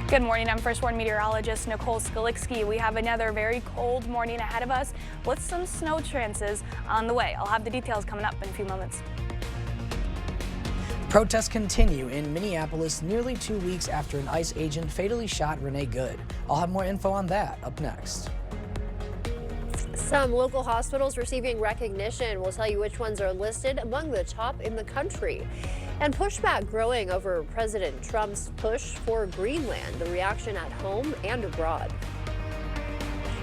Good morning, I'm First Warn meteorologist Nicole Skalicki. We have another very cold morning ahead of us with some snow chances on the way. I'll have the details coming up in a few moments. Protests continue in Minneapolis nearly 2 weeks after an ICE agent fatally shot Renee Good. I'll have more info on that up next. Some local hospitals receiving recognition. We'll tell you which ones are listed among the top in the country. And pushback growing over President Trump's push for Greenland, the reaction at home and abroad.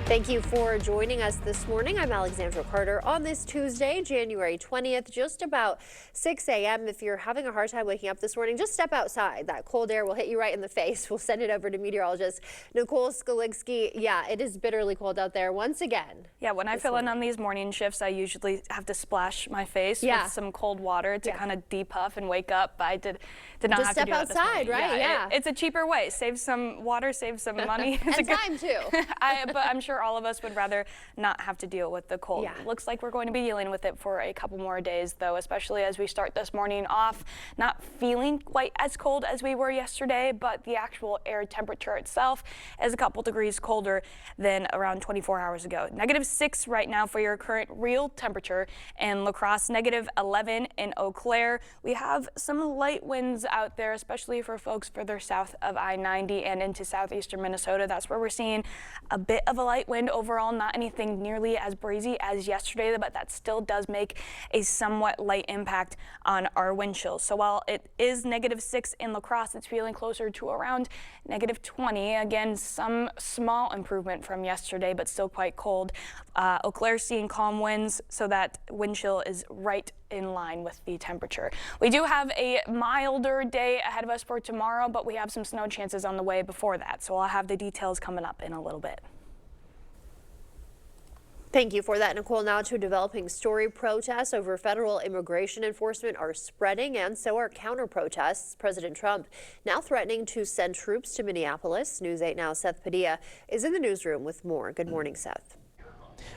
Thank you for joining us this morning. I'm Alexandra Carter on this Tuesday, January 20th, just about 6 a.m. If you're having a hard time waking up this morning, just step outside. That cold air will hit you right in the face. We'll send it over to meteorologist Nicole Skalicki. Yeah, it is bitterly cold out there once again. Yeah, when I fill in on these morning shifts, I usually have to splash my face with some cold water to kind of depuff and wake up. I did not just have to do that this morning. Right? Yeah. It's a cheaper way. Save some water, save some money. And time too. But I'm sure all of us would rather not have to deal with the cold. Yeah. Looks like we're going to be dealing with it for a couple more days, though, especially as we start this morning off not feeling quite as cold as we were yesterday, but the actual air temperature itself is a couple degrees colder than around 24 hours ago. -6 right now for your current real temperature in La Crosse, -11 in Eau Claire. We have some light winds out there, especially for folks further south of I-90 and into southeastern Minnesota. That's where we're seeing a bit of a light wind overall, not anything nearly as breezy as yesterday, but that still does make a somewhat light impact on our wind chills. So while it is -6 in La Crosse, it's feeling closer to around -20. Again, some small improvement from yesterday, but still quite cold. Eau Claire seeing calm winds, so that wind chill is right in line with the temperature. We do have a milder day ahead of us for tomorrow, but we have some snow chances on the way before that. So I'll have the details coming up in a little bit. Thank you for that, Nicole. Now to a developing story. Protests over federal immigration enforcement are spreading, and so are counter-protests. President Trump now threatening to send troops to Minneapolis. News 8 Now, Seth Padilla is in the newsroom with more. Good morning, Seth.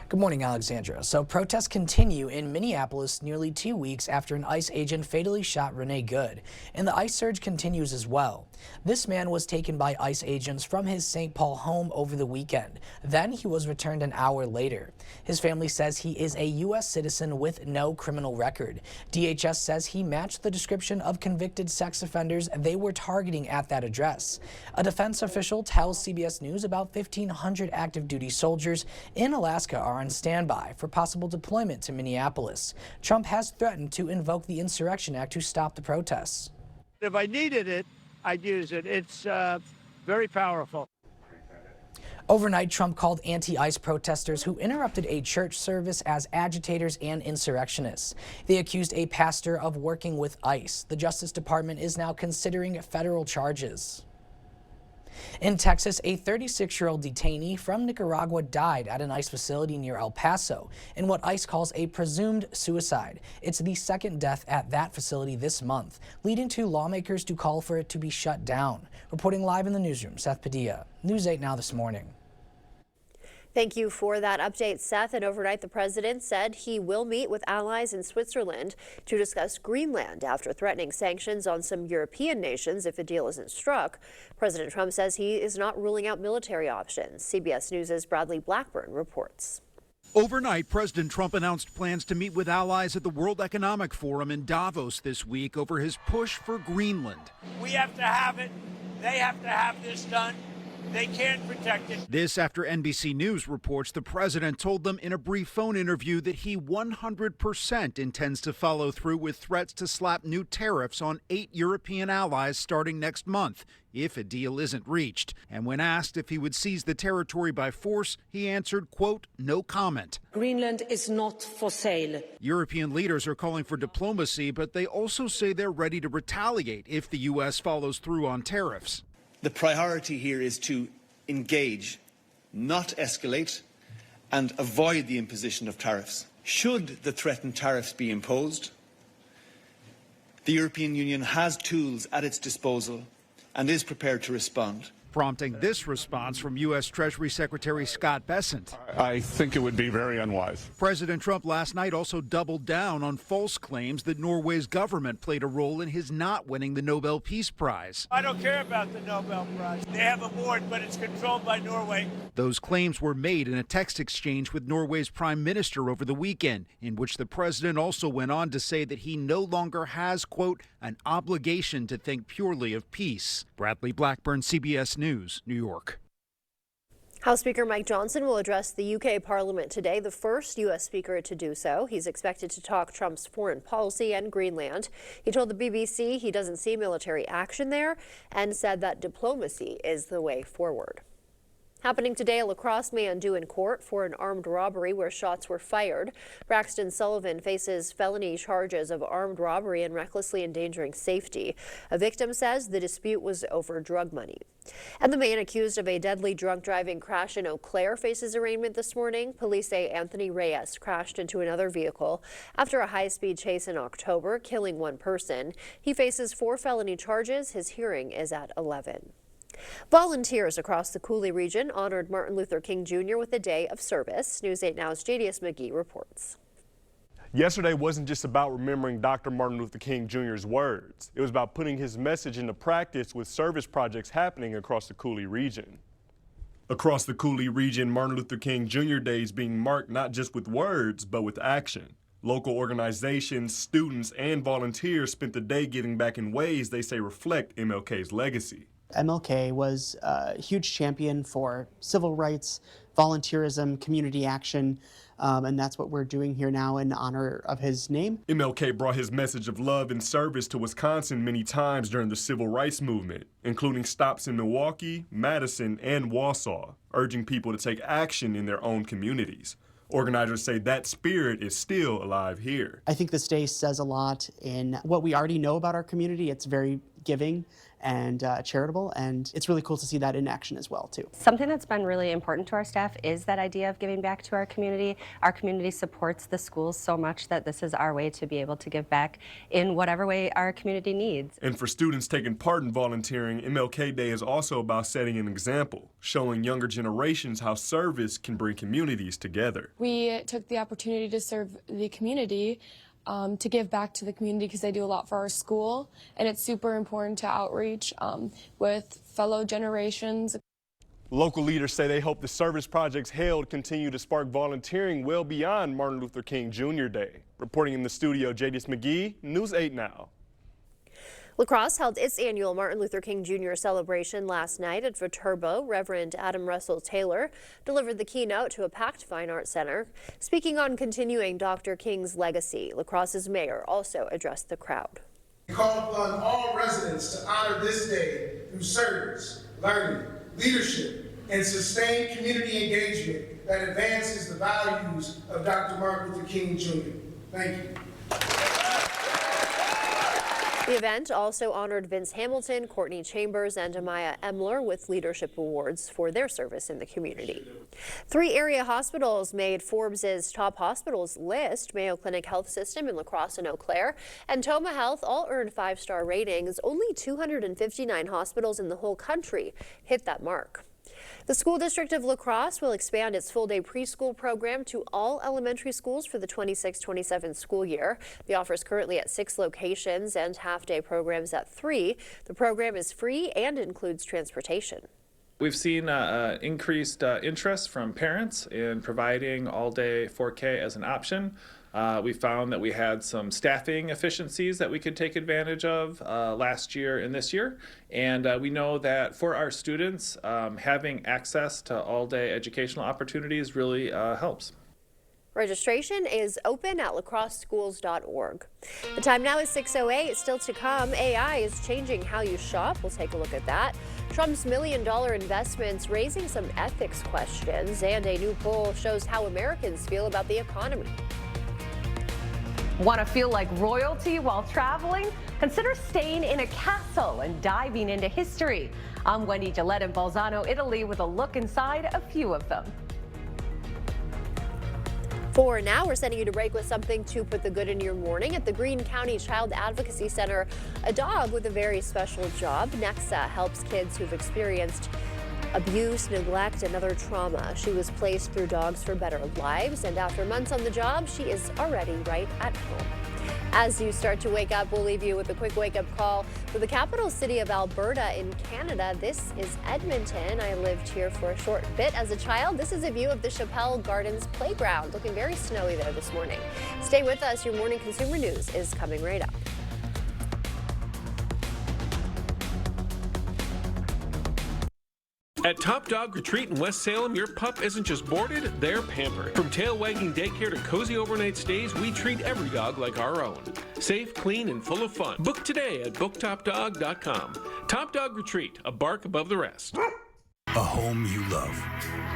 Good morning, Alexandra. So protests continue in Minneapolis nearly 2 weeks after an ICE agent fatally shot Renee Good. And the ICE surge continues as well. This man was taken by ICE agents from his St. Paul home over the weekend. Then he was returned an hour later. His family says he is a U.S. citizen with no criminal record. DHS says he matched the description of convicted sex offenders they were targeting at that address. A defense official tells CBS News about 1,500 active duty soldiers in Alaska are on standby for possible deployment to Minneapolis. Trump has threatened to invoke the Insurrection Act to stop the protests. If I needed it, I'd use it. It's very powerful. Overnight, Trump called anti-ICE protesters who interrupted a church service as agitators and insurrectionists. They accused a pastor of working with ICE. The Justice Department is now considering federal charges. In Texas, a 36-year-old detainee from Nicaragua died at an ICE facility near El Paso in what ICE calls a presumed suicide. It's the second death at that facility this month, leading to lawmakers to call for it to be shut down. Reporting live in the newsroom, Seth Padilla, News 8 Now this morning. Thank you for that update, Seth. And overnight, the president said he will meet with allies in Switzerland to discuss Greenland after threatening sanctions on some European nations if a deal isn't struck. President Trump says he is not ruling out military options. CBS News' Bradley Blackburn reports. Overnight, President Trump announced plans to meet with allies at the World Economic Forum in Davos this week over his push for Greenland. We have to have it. They have to have this done. They can't protect it. This after NBC News reports the president told them in a brief phone interview that he 100% intends to follow through with threats to slap new tariffs on 8 European allies starting next month if a deal isn't reached. And when asked if he would seize the territory by force, he answered, quote, "No comment." Greenland is not for sale. European leaders are calling for diplomacy, but they also say they're ready to retaliate if the U.S. follows through on tariffs. The priority here is to engage, not escalate, and avoid the imposition of tariffs. Should the threatened tariffs be imposed, the European Union has tools at its disposal and is prepared to respond. prompting this response from U.S. Treasury Secretary Scott Bessent. I think it would be very unwise. President Trump last night also doubled down on false claims that Norway's government played a role in his not winning the Nobel Peace Prize. I don't care about the Nobel Prize. They have a board, but it's controlled by Norway. Those claims were made in a text exchange with Norway's prime minister over the weekend, in which the president also went on to say that he no longer has, quote, an obligation to think purely of peace. Bradley Blackburn, CBS News, New York. House Speaker Mike Johnson will address the UK Parliament today, the first U.S. speaker to do so. He's expected to talk Trump's foreign policy and Greenland. He told the BBC he doesn't see military action there and said that diplomacy is the way forward. Happening today, a La Crosse man due in court for an armed robbery where shots were fired. Braxton Sullivan faces felony charges of armed robbery and recklessly endangering safety. A victim says the dispute was over drug money. And the man accused of a deadly drunk driving crash in Eau Claire faces arraignment this morning. Police say Anthony Reyes crashed into another vehicle after a high-speed chase in October, killing one person. He faces 4 felony charges. His hearing is at 11. Volunteers across the Cooley region honored Martin Luther King Jr. with a day of service. News 8 Now's JDS McGee reports. Yesterday wasn't just about remembering Dr. Martin Luther King Jr.'s words. It was about putting his message into practice with service projects happening across the Cooley region. Across the Cooley region, Martin Luther King Jr. Day is being marked not just with words, but with action. Local organizations, students, and volunteers spent the day giving back in ways they say reflect MLK's legacy. MLK was a huge champion for civil rights, volunteerism, community action, and that's what we're doing here now in honor of his name. MLK brought his message of love and service to Wisconsin many times during the civil rights movement, including stops in Milwaukee, Madison, and Wausau, urging people to take action in their own communities. Organizers say that spirit is still alive here. I think this day says a lot in what we already know about our community. It's very giving and charitable, and it's really cool to see that in action as well, too. Something that's been really important to our staff is that idea of giving back to our community. Our community supports the schools so much that this is our way to be able to give back in whatever way our community needs. And for students taking part in volunteering, MLK Day is also about setting an example, showing younger generations how service can bring communities together. We took the opportunity to serve the community, to give back to the community because they do a lot for our school, and it's super important to outreach with fellow generations. Local leaders say they hope the service projects held continue to spark volunteering well beyond Martin Luther King Jr. Day. Reporting in the studio, JDS McGee, News 8 Now. La Crosse held its annual Martin Luther King Jr. celebration last night at Viterbo. Reverend Adam Russell Taylor delivered the keynote to a packed Fine Arts Center. Speaking on continuing Dr. King's legacy, La Crosse's mayor also addressed the crowd. We call upon all residents to honor this day through service, learning, leadership, and sustained community engagement that advances the values of Dr. Martin Luther King Jr. Thank you. The event also honored Vince Hamilton, Courtney Chambers, and Amaya Emler with leadership awards for their service in the community. 3 area hospitals made Forbes' top hospitals list. Mayo Clinic Health System in La Crosse and Eau Claire and Toma Health all earned 5-star ratings. Only 259 hospitals in the whole country hit that mark. The School District of La Crosse will expand its full-day preschool program to all elementary schools for the 26-27 school year. The offer is currently at 6 locations and half-day programs at 3. The program is free and includes transportation. We've seen increased interest from parents in providing all-day 4K as an option. We found that we had some staffing efficiencies that we could take advantage of last year and this year. And we know that for our students, having access to all-day educational opportunities really helps. Registration is open at lacrosseschools.org. The time now is 6:08. Still to come, AI is changing how you shop. We'll take a look at that. Trump's $1 million investments raising some ethics questions, and a new poll shows how Americans feel about the economy. Want to feel like royalty while traveling? Consider staying in a castle and diving into history. I'm Wendy Gillette in Bolzano, Italy, with a look inside a few of them. For now, we're sending you to break with something to put the good in your morning. At the Greene County Child Advocacy Center, a dog with a very special job. Nexa helps kids who've experienced abuse, neglect, and other trauma. She was placed through Dogs for Better Lives, and after months on the job, she is already right at home. As you start to wake up, we'll leave you with a quick wake-up call for the capital city of Alberta in Canada. This is Edmonton. I lived here for a short bit as a child. This is a view of the Chappelle Gardens playground. Looking very snowy there this morning. Stay with us. Your morning consumer news is coming right up. At Top Dog Retreat in West Salem, your pup isn't just boarded, they're pampered. From tail-wagging daycare to cozy overnight stays, we treat every dog like our own. Safe, clean, and full of fun. Book today at booktopdog.com. Top Dog Retreat, a bark above the rest. A home you love.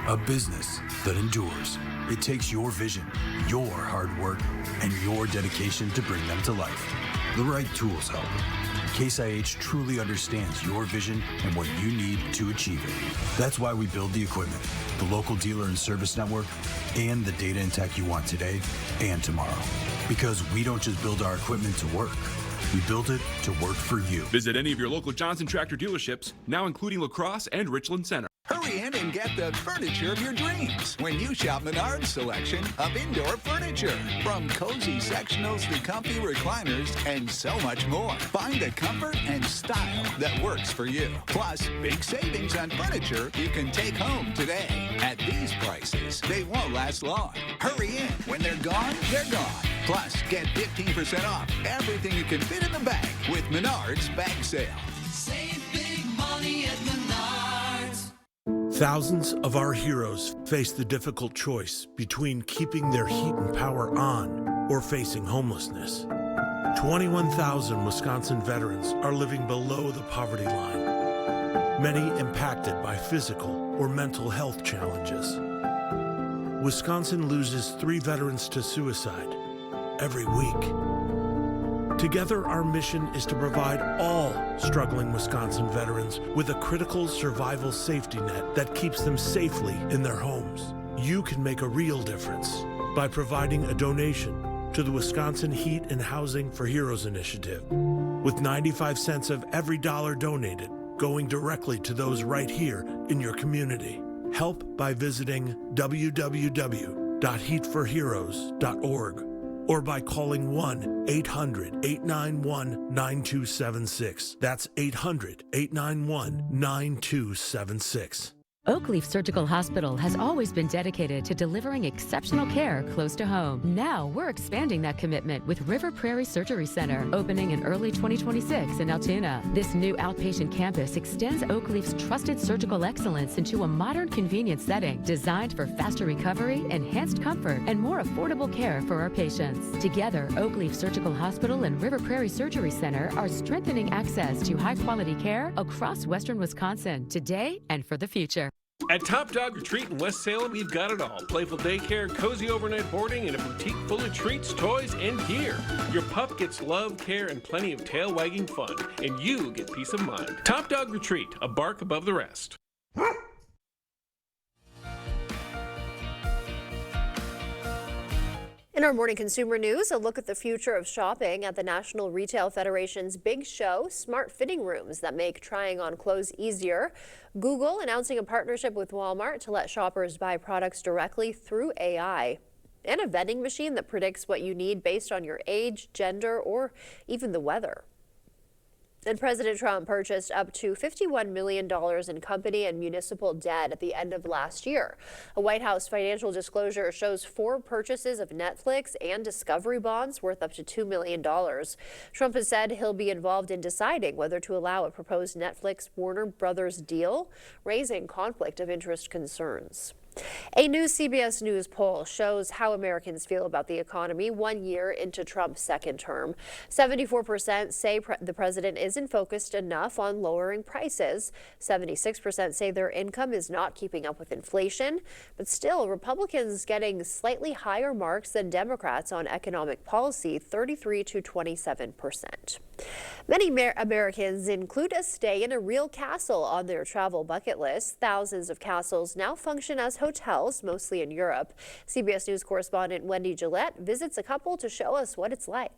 A business that endures. It takes your vision, your hard work, and your dedication to bring them to life. The right tools help. Case IH truly understands your vision and what you need to achieve it. That's why we build the equipment, the local dealer and service network, and the data and tech you want today and tomorrow. Because we don't just build our equipment to work. We build it to work for you. Visit any of your local Johnson Tractor dealerships, now including La Crosse and Richland Center. Hurry in and get the furniture of your dreams when you shop Menards selection of indoor furniture. From cozy sectionals to comfy recliners and so much more. Find the comfort and style that works for you. Plus, big savings on furniture you can take home today. At these prices, they won't last long. Hurry in. When they're gone, they're gone. Plus, get 15% off everything you can fit in the bag with Menards Bag Sale. Save big money at Menards. Thousands of our heroes face the difficult choice between keeping their heat and power on or facing homelessness. 21,000 Wisconsin veterans are living below the poverty line, many impacted by physical or mental health challenges. Wisconsin loses 3 veterans to suicide every week. Together, our mission is to provide all struggling Wisconsin veterans with a critical survival safety net that keeps them safely in their homes. You can make a real difference by providing a donation to the Wisconsin Heat and Housing for Heroes initiative, with 95 cents of every dollar donated going directly to those right here in your community. Help by visiting www.heatforheroes.org. or by calling 1-800-891-9276. That's 800-891-9276. Oakleaf Surgical Hospital has always been dedicated to delivering exceptional care close to home. Now we're expanding that commitment with River Prairie Surgery Center, opening in early 2026 in Altoona. This new outpatient campus extends Oakleaf's trusted surgical excellence into a modern, convenient setting designed for faster recovery, enhanced comfort, and more affordable care for our patients. Together, Oakleaf Surgical Hospital and River Prairie Surgery Center are strengthening access to high-quality care across Western Wisconsin today and for the future. At Top Dog Retreat in West Salem, we've got it all. Playful daycare, cozy overnight boarding, and a boutique full of treats, toys, and gear. Your pup gets love, care, and plenty of tail-wagging fun, and you get peace of mind. Top Dog Retreat, a bark above the rest. In our morning consumer news, a look at the future of shopping at the National Retail Federation's big show, smart fitting rooms that make trying on clothes easier. Google announcing a partnership with Walmart to let shoppers buy products directly through AI. And a vending machine that predicts what you need based on your age, gender, or even the weather. And President Trump purchased up to $51 million in company and municipal debt at the end of last year. A White House financial disclosure shows 4 purchases of Netflix and Discovery bonds worth up to $2 million. Trump has said he'll be involved in deciding whether to allow a proposed Netflix-Warner Brothers deal, raising conflict of interest concerns. A new CBS News poll shows how Americans feel about the economy 1 year into Trump's second term. 74% say the president isn't focused enough on lowering prices. 76% say their income is not keeping up with inflation. But still, Republicans getting slightly higher marks than Democrats on economic policy, 33 to 27%. Many Americans include a stay in a real castle on their travel bucket list. Thousands of castles now function as hotels, mostly in Europe. CBS News correspondent Wendy Gillette visits a couple to show us what it's like.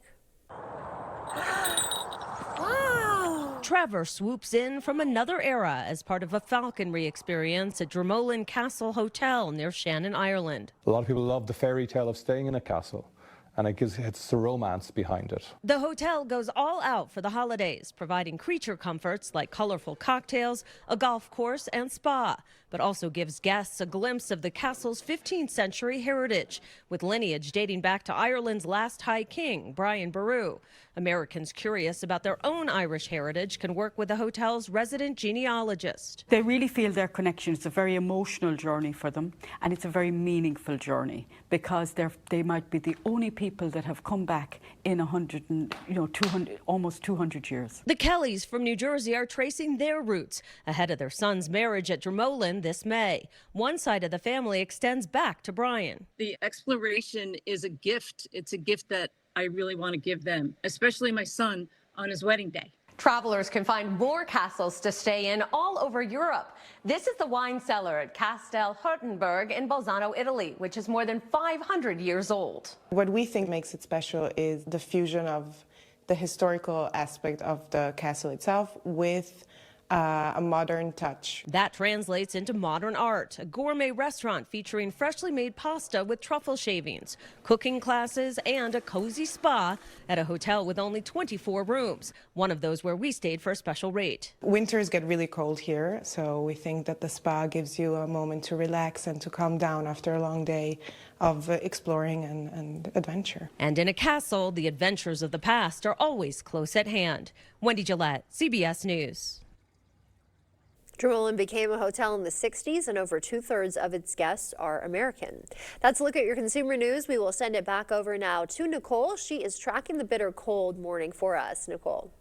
Wow! Trevor swoops in from another era as part of a falconry experience at Dromoland Castle Hotel near Shannon, Ireland. A lot of people love the fairy tale of staying in a castle, and it's the romance behind it. The hotel goes all out for the holidays, providing creature comforts like colorful cocktails, a golf course, and spa, but also gives guests a glimpse of the castle's 15th century heritage, with lineage dating back to Ireland's last High King, Brian Boru. Americans curious about their own Irish heritage can work with the hotel's resident genealogist. They really feel their connection. It's a very emotional journey for them, and it's a very meaningful journey because they might be the only people that have come back in 200, almost 200 years. The Kellys from New Jersey are tracing their roots ahead of their son's marriage at Dromoland this May. One side of the family extends back to Brian. The exploration is a gift. It's a gift that I really want to give them, especially my son on his wedding day. Travelers can find more castles to stay in all over Europe. This is the wine cellar at Castel Hurtenberg in Bolzano, Italy, which is more than 500 years old. What we think makes it special is the fusion of the historical aspect of the castle itself with a modern touch. That translates into modern art, a gourmet restaurant featuring freshly made pasta with truffle shavings, cooking classes, and a cozy spa at a hotel with only 24 rooms, one of those where we stayed for a special rate. Winters get really cold here, so we think that the spa gives you a moment to relax and to calm down after a long day of exploring and adventure. And in a castle, the adventures of the past are always close at hand. Wendy Gillette, CBS News. Dromoland became a hotel in the 60s, and over 2/3 of its guests are American. That's a look at your consumer news. We will send it back over now to Nicole. She is tracking the bitter cold morning for us. Nicole.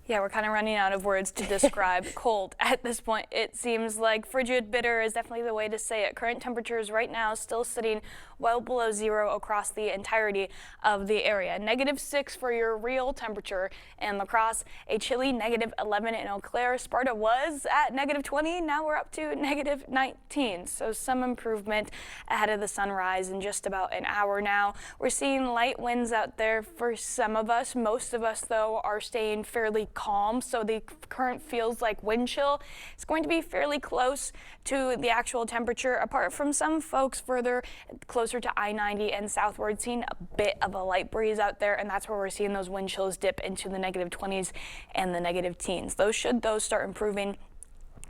Yeah, we're kind of running out of words to describe cold at this point. It seems like frigid bitter is definitely the way to say it. Current temperatures right now still sitting well below zero across the entirety of the area. -6 for your real temperature in La Crosse, a chilly -11 in Eau Claire. Sparta was at -20, now we're up to -19. So some improvement ahead of the sunrise in just about an hour now. We're seeing light winds out there for some of us. Most of us, though, are staying fairly calm, so the current feels like wind chill. It's going to be fairly close to the actual temperature, apart from some folks further closer to I-90 and southward, seeing a bit of a light breeze out there, and that's where we're seeing those wind chills dip into the -20s and the -teens. Those start improving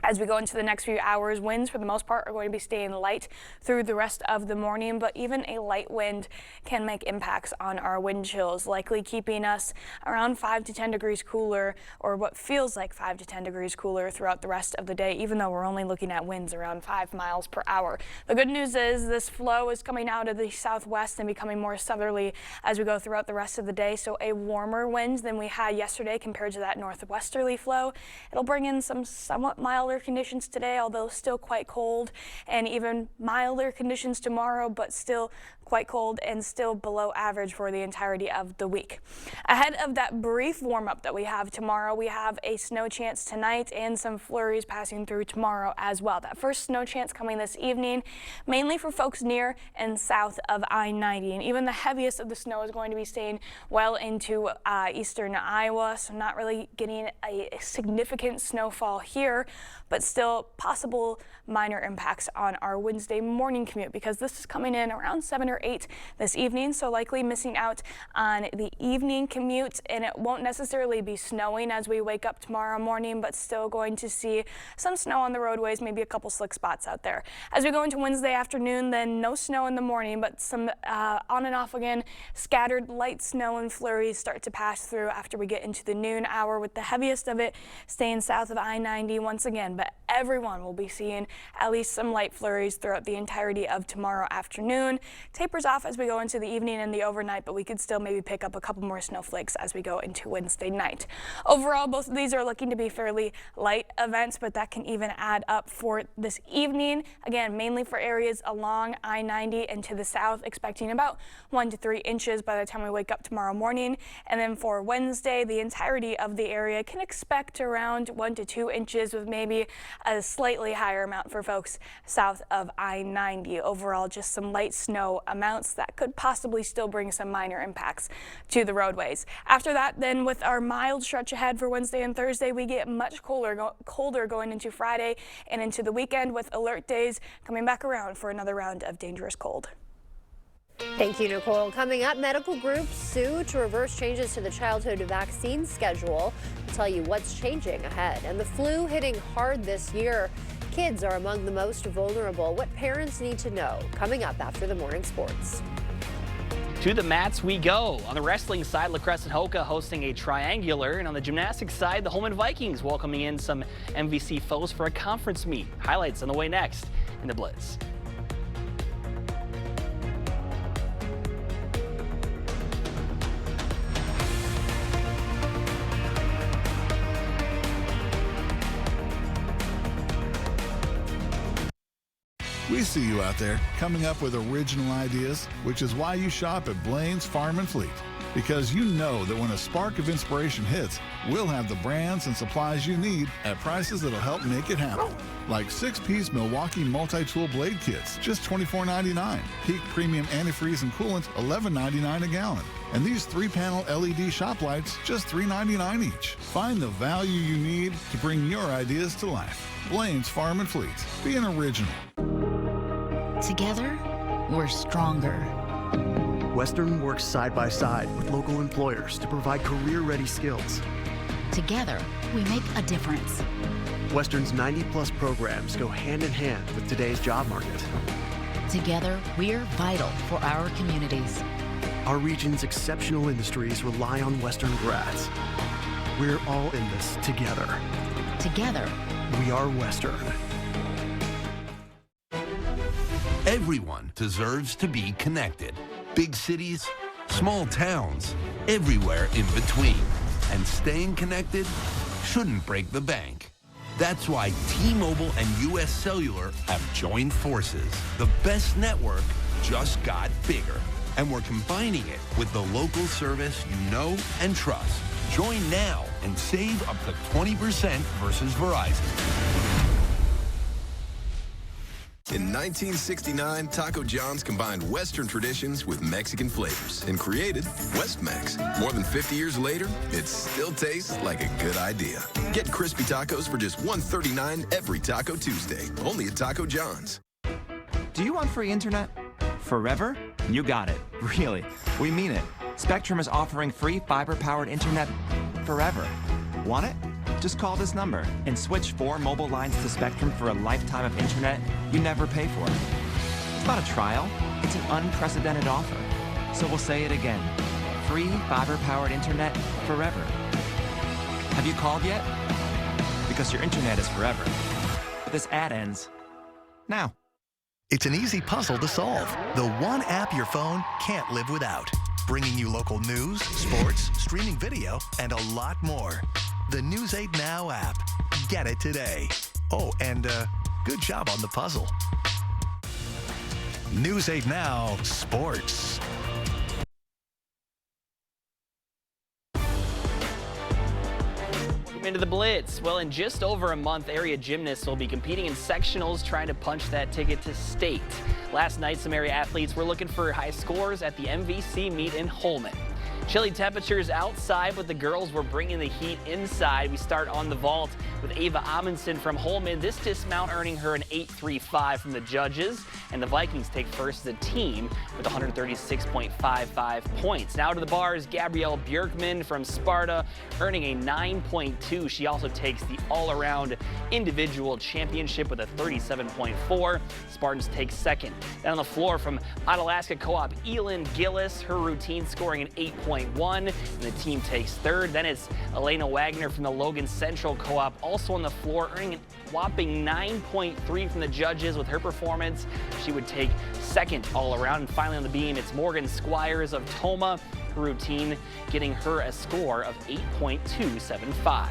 as we go into the next few hours. Winds, for the most part, are going to be staying light through the rest of the morning, but even a light wind can make impacts on our wind chills, likely keeping us around 5 to 10 degrees cooler, or what feels like 5 to 10 degrees cooler throughout the rest of the day, even though we're only looking at winds around 5 miles per hour. The good news is this flow is coming out of the southwest and becoming more southerly as we go throughout the rest of the day, so a warmer wind than we had yesterday compared to that northwesterly flow. It'll bring in some somewhat milder conditions today, although still quite cold, and even milder conditions tomorrow, but still quite cold and still below average for the entirety of the week. Ahead of that brief warm-up that we have tomorrow, we have a snow chance tonight and some flurries passing through tomorrow as well. That first snow chance coming this evening, mainly for folks near and south of I-90, and even the heaviest of the snow is going to be staying well into eastern Iowa, so not really getting a significant snowfall here, but still possible minor impacts on our Wednesday morning commute, because this is coming in around 7 or 8 this evening, so likely missing out on the evening commute, and it won't necessarily be snowing as we wake up tomorrow morning, but still going to see some snow on the roadways, maybe a couple slick spots out there. As we go into Wednesday afternoon, then no snow in the morning, but some on and off again, scattered light snow and flurries start to pass through after we get into the noon hour, with the heaviest of it staying south of I-90 once again, but everyone will be seeing at least some light flurries throughout the entirety of tomorrow afternoon, tapering tapers off as we go into the evening and the overnight, but we could still maybe pick up a couple more snowflakes as we go into Wednesday night. Overall, both of these are looking to be fairly light events, but that can even add up for this evening. Again, mainly for areas along I-90 and to the south, expecting about 1 to 3 inches by the time we wake up tomorrow morning. And then for Wednesday, the entirety of the area can expect around 1 to 2 inches, with maybe a slightly higher amount for folks south of I-90. Overall, just some light snow amounts that could possibly still bring some minor impacts to the roadways. After that, then with our mild stretch ahead for Wednesday and Thursday, we get much colder going into Friday and into the weekend, with alert days coming back around for another round of dangerous cold. Thank you, Nicole. Coming up, medical groups sue to reverse changes to the childhood vaccine schedule. We'll tell you what's changing ahead. And the flu hitting hard this year. Kids are among the most vulnerable. What parents need to know. Coming up after the morning sports. To the mats we go. On the wrestling side, La Crescent Hoka hosting a triangular, and on the gymnastics side, the Holman Vikings welcoming in some MVC foes for a conference meet. Highlights on the way next in the Blitz. We see you out there coming up with original ideas, which is why you shop at Blaine's Farm and Fleet. Because you know that when a spark of inspiration hits, we'll have the brands and supplies you need at prices that'll help make it happen. Like 6-piece Milwaukee multi-tool blade kits, just $24.99. Peak premium antifreeze and coolant, $11.99 a gallon. And these 3-panel LED shop lights, just $3.99 each. Find the value you need to bring your ideas to life. Blaine's Farm and Fleet. Be an original. Together, we're stronger. Western works side by side with local employers to provide career-ready skills. Together, we make a difference. Western's 90-plus programs go hand in hand with today's job market. Together, we're vital for our communities. Our region's exceptional industries rely on Western grads. We're all in this together. Together, we are Western. Everyone deserves to be connected. Big cities, small towns, everywhere in between. And staying connected shouldn't break the bank. That's why T-Mobile and US Cellular have joined forces. The best network just got bigger. And we're combining it with the local service you know and trust. Join now and save up to 20% versus Verizon. In 1969, Taco John's combined Western traditions with Mexican flavors and created West-Mex. More than 50 years later, it still tastes like a good idea. Get crispy tacos for just $1.39 every Taco Tuesday, only at Taco John's. Do you want free internet? Forever? You got it. Really. We mean it. Spectrum is offering free fiber-powered internet forever. Want it? Just call this number and switch 4 mobile lines to Spectrum for a lifetime of internet you never pay for. It's not a trial, it's an unprecedented offer. So we'll say it again. Free fiber-powered internet forever. Have you called yet? Because your internet is forever. But this ad ends now. It's an easy puzzle to solve. The one app your phone can't live without. Bringing you local news, sports, streaming video, and a lot more. The News 8 Now app. Get it today. Oh, and good job on the puzzle. News 8 Now Sports. Welcome into the Blitz. Well, in just over a month, area gymnasts will be competing in sectionals, trying to punch that ticket to state. Last night, some area athletes were looking for high scores at the MVC meet in Holman. Chilly temperatures outside, but the girls were bringing the heat inside. We start on the vault with Ava Amundsen from Holman. This dismount earning her an 8.35 from the judges, and the Vikings take first as a team with 136.55 points. Now to the bars, Gabrielle Björkman from Sparta earning a 9.2. She also takes the all-around individual championship with a 37.4. Spartans take second. Down on the floor from Onalaska Co-op, Elin Gillis, her routine scoring an 8.9. 9.1, and the team takes third. Then it's Elena Wagner from the Logan Central Co-op, also on the floor, earning a whopping 9.3 from the judges with her performance. She would take second all around. And finally on the beam, it's Morgan Squires of Toma, her routine getting her a score of 8.275.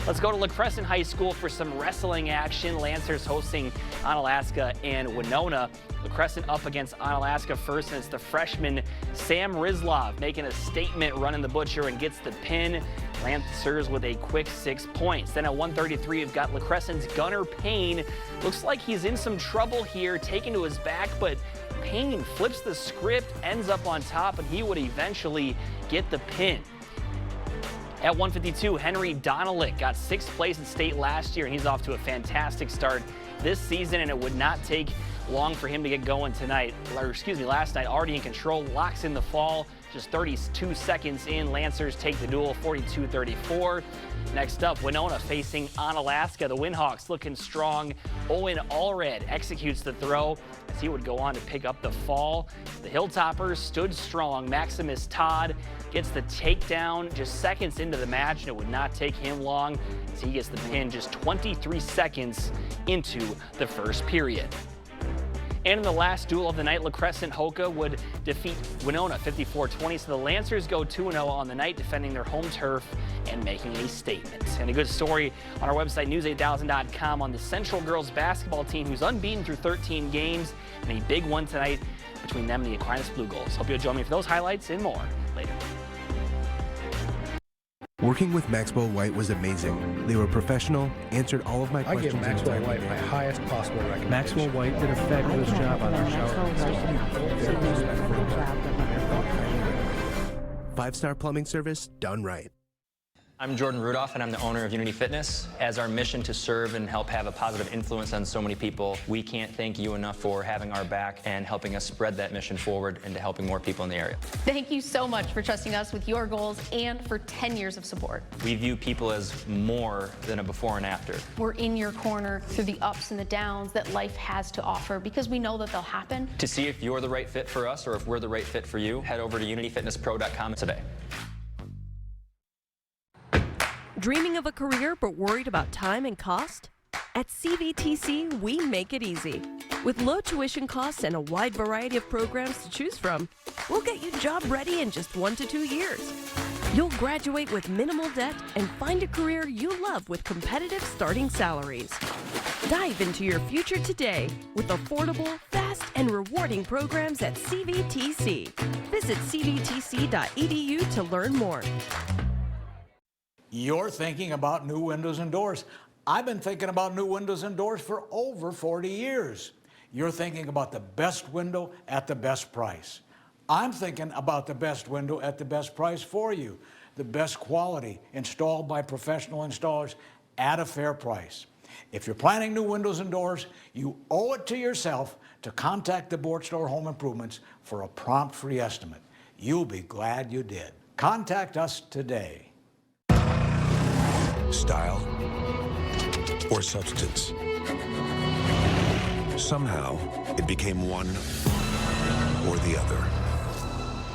Let's go to La Crescent High School for some wrestling action. Lancers hosting Onalaska and Winona. La Crescent up against Onalaska first, and it's the freshman Sam Rizlov making a statement running the butcher and gets the pin. Lancers with a quick 6 points. Then at 133, we've got La Crescent's Gunnar Payne. Looks like he's in some trouble here, taken to his back, but Payne flips the script, ends up on top, and he would eventually get the pin. At 152, Henry Donalick got 6th place in state last year, and he's off to a fantastic start this season, and it would not take long for him to get going tonight, or excuse me, last night. Already in control, locks in the fall, just 32 seconds in. Lancers take the duel, 42-34. Next up, Winona facing Onalaska. The Windhawks looking strong. Owen Allred executes the throw as he would go on to pick up the fall. The Hilltoppers stood strong. Maximus Todd gets the takedown just seconds into the match, and it would not take him long as he gets the pin just 23 seconds into the first period. And in the last duel of the night, La Crescent Hoka would defeat Winona 54-20. So the Lancers go 2-0 on the night, defending their home turf and making a statement. And a good story on our website, news8000.com, on the Central girls basketball team, who's unbeaten through 13 games, and a big one tonight between them and the Aquinas Blue Gulls. Hope you'll join me for those highlights and more later. Working with Maxwell White was amazing. They were professional, answered all of my questions. I give Maxwell White my highest possible recommendation. Maxwell White did a fabulous job on our shower. 5-star plumbing service done right. I'm Jordan Rudolph, and I'm the owner of Unity Fitness. As our mission to serve and help have a positive influence on so many people, we can't thank you enough for having our back and helping us spread that mission forward into helping more people in the area. Thank you so much for trusting us with your goals and for 10 years of support. We view people as more than a before and after. We're in your corner through the ups and the downs that life has to offer because we know that they'll happen. To see if you're the right fit for us or if we're the right fit for you, head over to unityfitnesspro.com today. Dreaming of a career but worried about time and cost? At CVTC, we make it easy. With low tuition costs and a wide variety of programs to choose from, we'll get you job ready in just 1 to 2 years. You'll graduate with minimal debt and find a career you love with competitive starting salaries. Dive into your future today with affordable, fast, and rewarding programs at CVTC. Visit cvtc.edu to learn more. You're thinking about new windows and doors. I've been thinking about new windows and doors for over 40 years. You're thinking about the best window at the best price. I'm thinking about the best window at the best price for you. The best quality, installed by professional installers at a fair price. If you're planning new windows and doors, you owe it to yourself to contact the Board Store Home Improvements for a prompt free estimate. You'll be glad you did. Contact us today. Style or substance. Somehow, it became one or the other.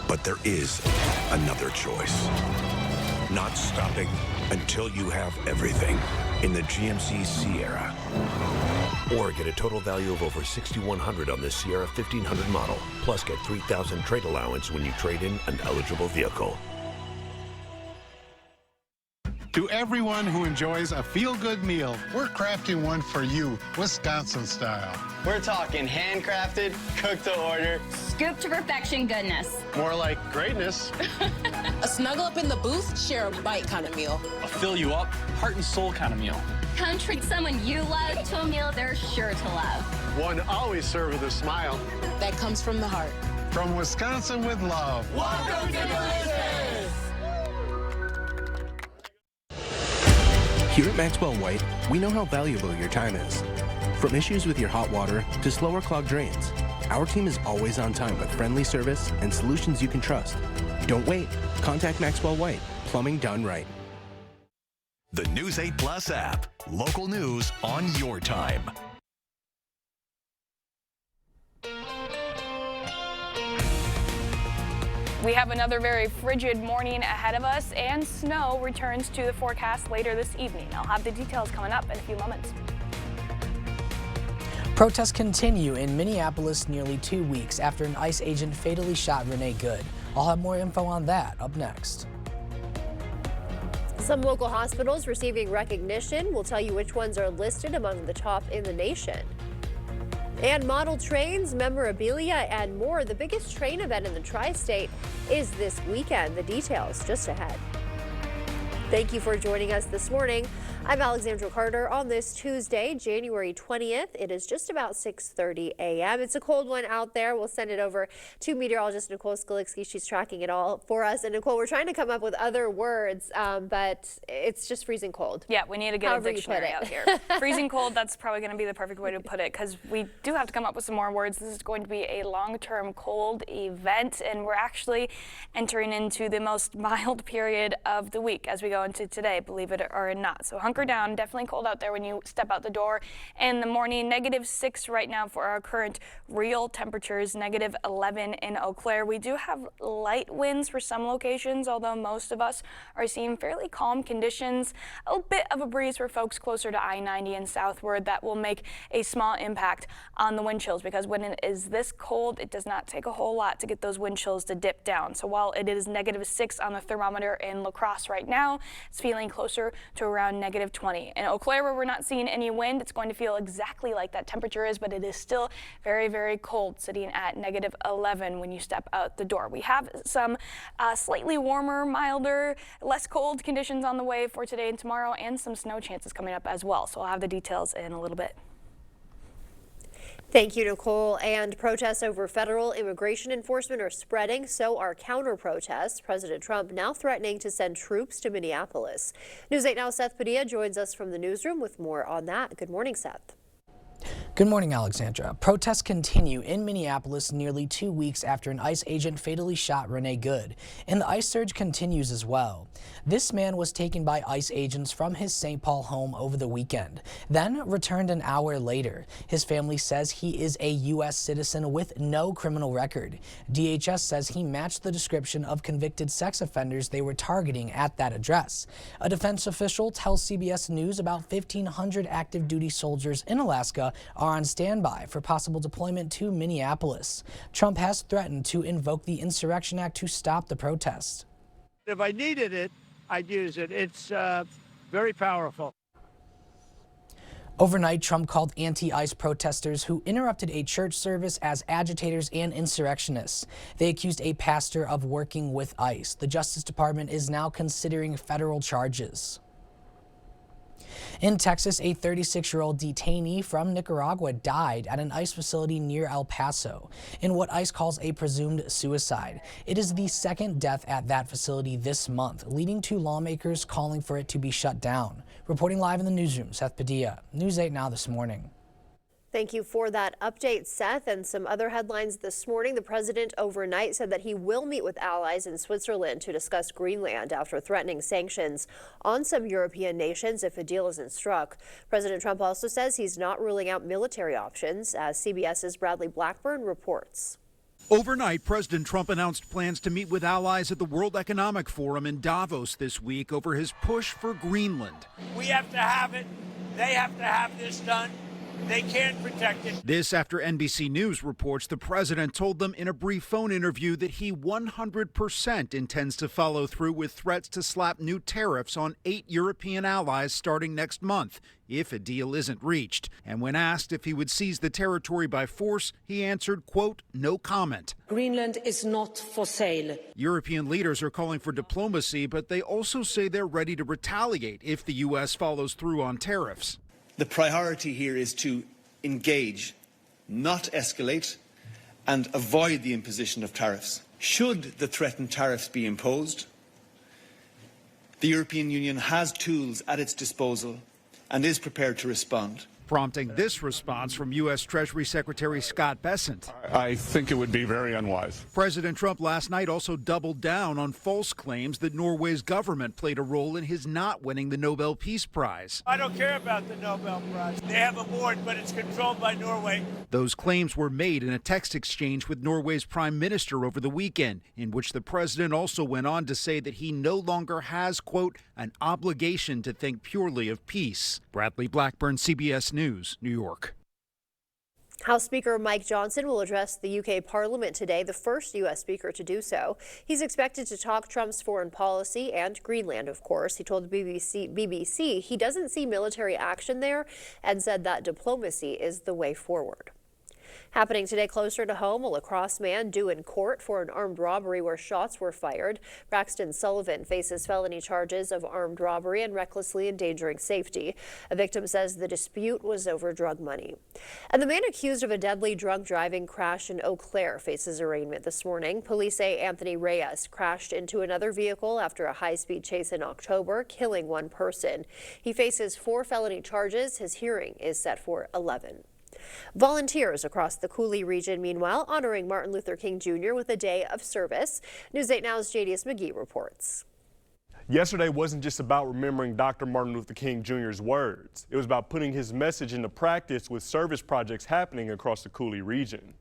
But there is another choice. Not stopping until you have everything in the GMC Sierra. Or get a total value of over $6,100 on the Sierra 1500 model. Plus get $3,000 trade allowance when you trade in an eligible vehicle. To everyone who enjoys a feel-good meal, we're crafting one for you, Wisconsin style. We're talking handcrafted, cooked to order, scoop to perfection goodness. More like greatness. A snuggle up in the booth, share a bite kind of meal. A fill you up, heart and soul kind of meal. Come treat someone you love to a meal they're sure to love. One always served with a smile. That comes from the heart. From Wisconsin with love. Welcome to Delicious! Here at Maxwell White, we know how valuable your time is. From issues with your hot water to slower clogged drains, our team is always on time with friendly service and solutions you can trust. Don't wait. Contact Maxwell White. Plumbing done right. The News 8 Plus app. Local news on your time. We have another very frigid morning ahead of us, and snow returns to the forecast later this evening. I'll have the details coming up in a few moments. Protests continue in Minneapolis nearly 2 weeks after an ICE agent fatally shot Renee Good. I'll have more info on that up next. Some local hospitals receiving recognition. We'll tell you which ones are listed among the top in the nation. And model trains, memorabilia, and more. The biggest train event in the tri-state is this weekend. The details just ahead. Thank you for joining us this morning. I'm Alexandra Carter on this Tuesday, January 20th. It is just about 6:30 a.m. It's a cold one out there. We'll send it over to meteorologist Nicole Skalitzky. She's tracking it all for us. And Nicole, we're trying to come up with other words, but it's just freezing cold. Yeah, we need to get a dictionary out here. Freezing cold, that's probably going to be the perfect way to put it, because we do have to come up with some more words. This is going to be a long-term cold event, and we're actually entering into the most mild period of the week as we go into today, believe it or not. So hunker down. Definitely cold out there when you step out the door in the morning. -6 right now for our current real temperatures, -11 in Eau Claire. We do have light winds for some locations, although most of us are seeing fairly calm conditions. A little bit of a breeze for folks closer to I-90 and southward. That will make a small impact on the wind chills, because when it is this cold, it does not take a whole lot to get those wind chills to dip down. So while it is -6 on the thermometer in La Crosse right now, it's feeling closer to around -20. In Eau Claire, where we're not seeing any wind, it's going to feel exactly like that temperature is, but it is still very, very cold, sitting at -11 when you step out the door. We have some slightly warmer, milder, less cold conditions on the way for today and tomorrow, and some snow chances coming up as well. So I'll have the details in a little bit. Thank you, Nicole. And protests over federal immigration enforcement are spreading. So are counter-protests. President Trump now threatening to send troops to Minneapolis. News 8 Now, Seth Padilla joins us from the newsroom with more on that. Good morning, Seth. Good morning, Alexandra. Protests continue in Minneapolis nearly 2 weeks after an ICE agent fatally shot Renee Good, and the ICE surge continues as well. This man was taken by ICE agents from his St. Paul home over the weekend, then returned an hour later. His family says he is a U.S. citizen with no criminal record. DHS says he matched the description of convicted sex offenders they were targeting at that address. A defense official tells CBS News about 1,500 active duty soldiers in Alaska are on standby for possible deployment to Minneapolis. Trump has threatened to invoke the Insurrection Act to stop the protests. If I needed it, I'd use it. It's very powerful. Overnight, Trump called anti-ICE protesters who interrupted a church service as agitators and insurrectionists. They accused a pastor of working with ICE. The Justice Department is now considering federal charges. In Texas, a 36-year-old detainee from Nicaragua died at an ICE facility near El Paso in what ICE calls a presumed suicide. It is the second death at that facility this month, leading to lawmakers calling for it to be shut down. Reporting live in the newsroom, Seth Padilla, News 8 Now this morning. Thank you for that update, Seth. And some other headlines this morning. The president overnight said that he will meet with allies in Switzerland to discuss Greenland after threatening sanctions on some European nations if a deal isn't struck. President Trump also says he's not ruling out military options, as CBS's Bradley Blackburn reports. Overnight, President Trump announced plans to meet with allies at the World Economic Forum in Davos this week over his push for Greenland. We have to have it. They have to have this done. They can't protect it. This after NBC News reports the president told them in a brief phone interview that he 100% intends to follow through with threats to slap new tariffs on 8 European allies starting next month if a deal isn't reached. And when asked if he would seize the territory by force, he answered, quote, "No comment." Greenland is not for sale. European leaders are calling for diplomacy, but they also say they're ready to retaliate if the U.S. follows through on tariffs. The priority here is to engage, not escalate, and avoid the imposition of tariffs. Should the threatened tariffs be imposed, the European Union has tools at its disposal and is prepared to respond. prompting this response from U.S. Treasury Secretary Scott Bessent. I think it would be very unwise. President Trump last night also doubled down on false claims that Norway's government played a role in his not winning the Nobel Peace Prize. I don't care about the Nobel Prize. They have a board, but it's controlled by Norway. Those claims were made in a text exchange with Norway's prime minister over the weekend, in which the president also went on to say that he no longer has, quote, an obligation to think purely of peace. Bradley Blackburn, CBS News, New York. House Speaker Mike Johnson will address the UK Parliament today, the first U.S. speaker to do so. He's expected to talk Trump's foreign policy and Greenland, of course. He told the BBC he doesn't see military action there and said that diplomacy is the way forward. Happening today closer to home, a La Crosse man due in court for an armed robbery where shots were fired. Braxton Sullivan faces felony charges of armed robbery and recklessly endangering safety. A victim says the dispute was over drug money. And the man accused of a deadly drunk driving crash in Eau Claire faces arraignment this morning. Police say Anthony Reyes crashed into another vehicle after a high-speed chase in October, killing one person. He faces 4 felony charges. His hearing is set for 11. Volunteers across the Cooley region, meanwhile, honoring Martin Luther King Jr. with a day of service. News 8 Now's Jadius McGee reports. Yesterday wasn't just about remembering Dr. Martin Luther King Jr.'s words. It was about putting his message into practice with service projects happening across the Cooley region.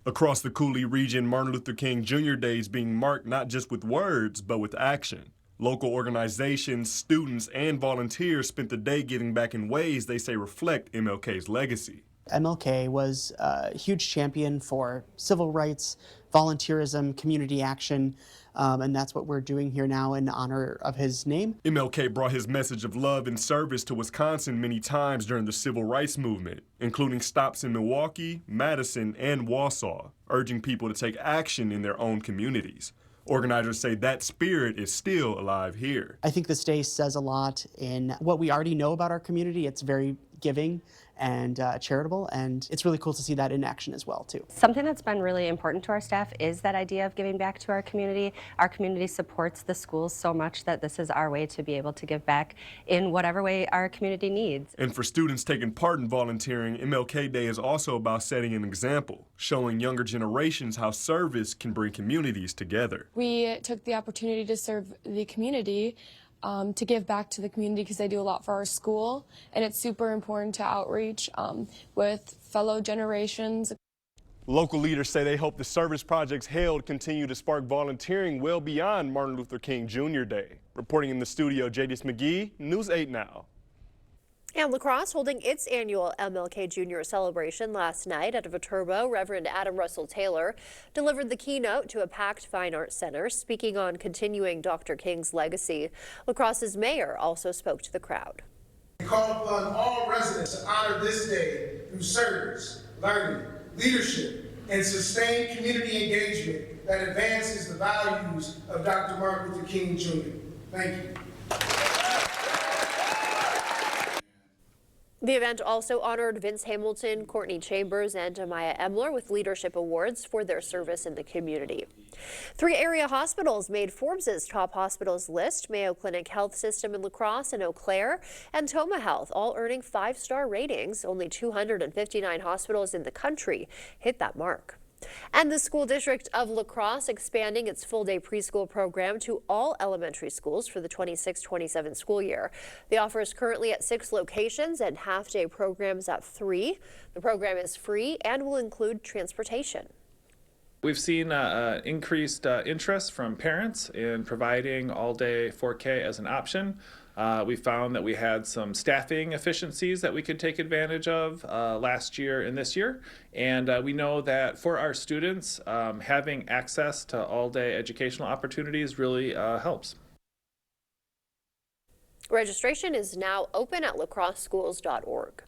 Across the Cooley region, Martin Luther King Jr. Day is being marked not just with words, but with action. Local organizations, students, and volunteers spent the day giving back in ways they say reflect MLK's legacy. MLK was a huge champion for civil rights, volunteerism, community action, and that's what we're doing here now in honor of his name. MLK brought his message of love and service to Wisconsin many times during the civil rights movement, including stops in Milwaukee, Madison, and Wausau, urging people to take action in their own communities. Organizers say that spirit is still alive here. I think this day says a lot in what we already know about our community. It's very giving and charitable, and it's really cool to see that in action as well, too. Something that's been really important to our staff is that idea of giving back to our community. Our community supports the schools so much that this is our way to be able to give back in whatever way our community needs. And for students taking part in volunteering, MLK Day is also about setting an example, showing younger generations how service can bring communities together. We took the opportunity to serve the community, to give back to the community because they do a lot for our school, and it's super important to outreach with fellow generations. Local leaders say they hope the service projects held continue to spark volunteering well beyond Martin Luther King Jr. Day. Reporting in the studio, Jadius McGee, News 8 Now. And La Crosse holding its annual MLK Jr. celebration last night at Viterbo. Reverend Adam Russell Taylor delivered the keynote to a packed fine arts center, speaking on continuing Dr. King's legacy. La Crosse's mayor also spoke to the crowd. We call upon all residents to honor this day through service, learning, leadership, and sustained community engagement that advances the values of Dr. Martin Luther King Jr. Thank you. The event also honored Vince Hamilton, Courtney Chambers, and Amaya Emler with leadership awards for their service in the community. 3 area hospitals made Forbes' top hospitals list: Mayo Clinic Health System in La Crosse and Eau Claire, and Toma Health, all earning 5-star ratings. Only 259 hospitals in the country hit that mark. And the school district of La Crosse expanding its full-day preschool program to all elementary schools for the 26-27 school year. The offer is currently at 6 locations and half-day programs at 3. The program is free and will include transportation. We've seen increased interest from parents in providing all-day 4K as an option. We found that we had some staffing efficiencies that we could take advantage of last year and this year. And we know that for our students, having access to all-day educational opportunities really helps. Registration is now open at lacrosseschools.org.